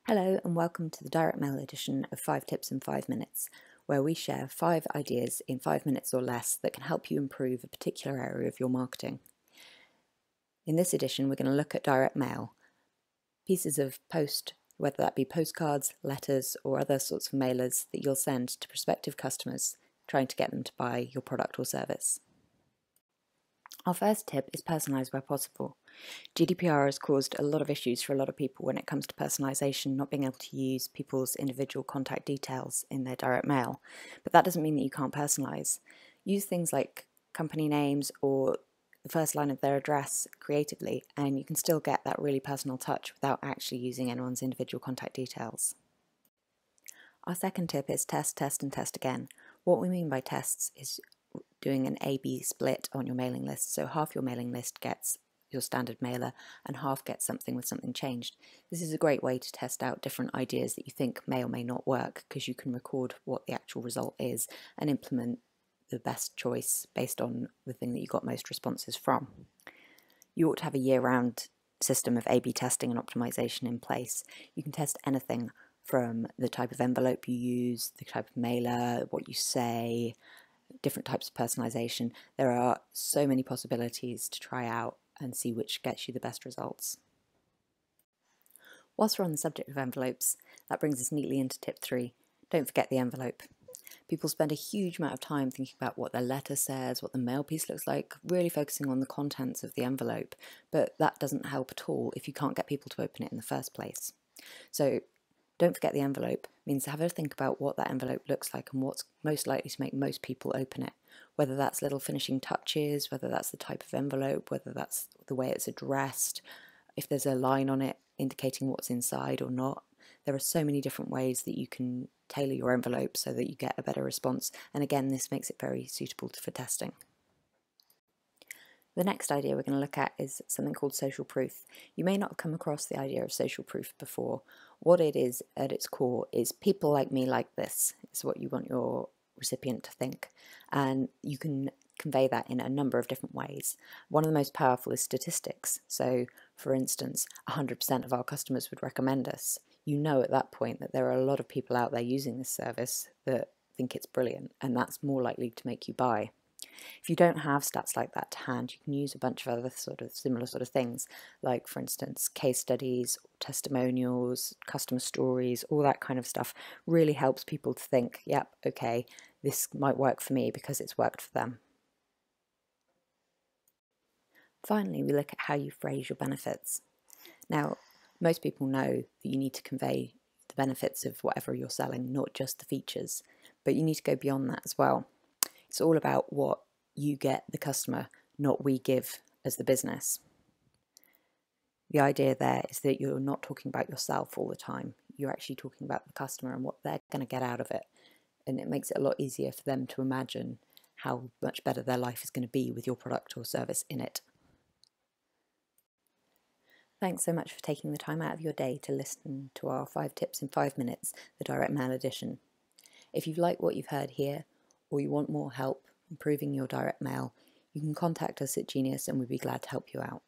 Hello and welcome to the direct mail edition of 5 Tips in 5 Minutes, where we share 5 ideas in 5 minutes or less that can help you improve a particular area of your marketing. In this edition, we're going to look at direct mail, pieces of post, whether that be postcards, letters, or other sorts of mailers that you'll send to prospective customers trying to get them to buy your product or service. Our first tip is personalise where possible. GDPR has caused a lot of issues for a lot of people when it comes to personalisation, not being able to use people's individual contact details in their direct mail. But that doesn't mean that you can't personalise. Use things like company names or the first line of their address creatively, and you can still get that really personal touch without actually using anyone's individual contact details. Our second tip is test, test, and test again. What we mean by tests is doing an A-B split on your mailing list. So half your mailing list gets your standard mailer and half gets something with something changed. This is a great way to test out different ideas that you think may or may not work, because you can record what the actual result is and implement the best choice based on the thing that you got most responses from. You ought to have a year-round system of A/B testing and optimization in place. You can test anything from the type of envelope you use, the type of mailer, what you say, different types of personalization. There are so many possibilities to try out and see which gets you the best results. Whilst we're on the subject of envelopes, that brings us neatly into tip 3. Don't forget the envelope. People spend a huge amount of time thinking about what their letter says, what the mail piece looks like, really focusing on the contents of the envelope, but that doesn't help at all if you can't get people to open it in the first place. So don't forget the envelope means have a think about what that envelope looks like and what's most likely to make most people open it. Whether that's little finishing touches, whether that's the type of envelope, whether that's the way it's addressed, if there's a line on it indicating what's inside or not. There are so many different ways that you can tailor your envelope so that you get a better response. And again, this makes it very suitable for testing. The next idea we're going to look at is something called social proof. You may not have come across the idea of social proof before. What it is at its core is people like me like this. It's what you want your recipient to think. And you can convey that in a number of different ways. One of the most powerful is statistics. So, for instance, 100% of our customers would recommend us. You know at that point that there are a lot of people out there using this service that think it's brilliant, and that's more likely to make you buy. If you don't have stats like that to hand, you can use a bunch of other similar things, like for instance case studies, testimonials, customer stories, all that kind of stuff really helps people to think, yep, okay, this might work for me because it's worked for them. Finally, we look at how you phrase your benefits. Now, most people know that you need to convey the benefits of whatever you're selling, not just the features, but you need to go beyond that as well. It's all about what you get the customer, not we give as the business. The idea there is that you're not talking about yourself all the time. You're actually talking about the customer and what they're going to get out of it. And it makes it a lot easier for them to imagine how much better their life is going to be with your product or service in it. Thanks so much for taking the time out of your day to listen to our 5 Tips in 5 Minutes, the direct mail edition. If you've liked what you've heard here, or you want more help improving your direct mail, you can contact us at Genius and we'd be glad to help you out.